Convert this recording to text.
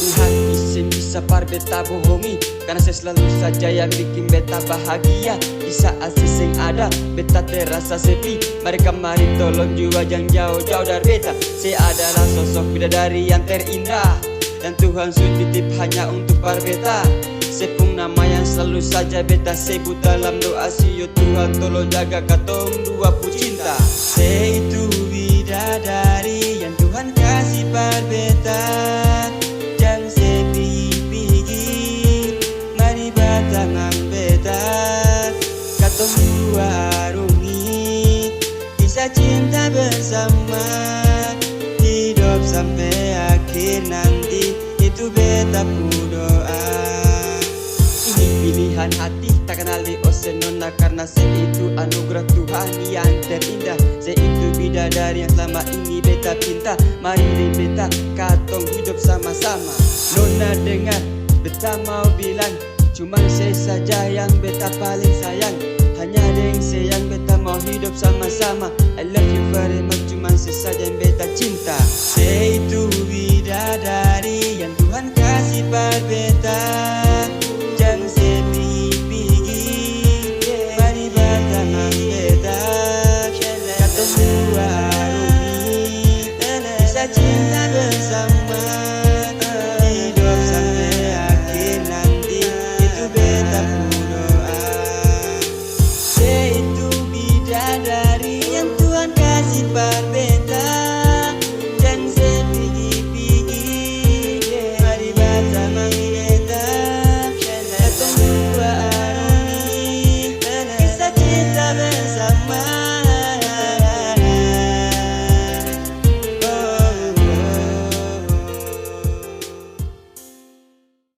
Ini hati saya bisa par beta bohongi, karena saya selalu saja yang bikin beta bahagia. Di saat sing ada beta terasa sepi, mereka mari tolong juga yang jauh-jauh dari beta. Saya adalah sosok bidadari yang terindah, dan Tuhan sudah titip hanya untuk par beta. Sepung nama yang selalu saja beta sebut dalam doa. Siyo Tuhan tolong jaga katong dua pecinta. Saya itu bidadari yang Tuhan kasih par beta. Jangan sepi-pigi, mari batangan beta. Katong dua arungi kisah cinta bersama, hidup sampai akhir nanti, itu beta pu doa. Pilihan hati tak kenal di Osenona, karena saya itu anugerah Tuhan yang terindah. Saya itu bidadari yang selama ini beta pinta. Mari deh beta katong hidup sama-sama. Nona dengar beta mau bilang, cuma saya saja yang beta paling sayang. Hanya deng sayang beta mau hidup sama-sama. I love you very much, cuma saya saja yang beta cinta. Saya itu bidadari yang Tuhan kasih par beta.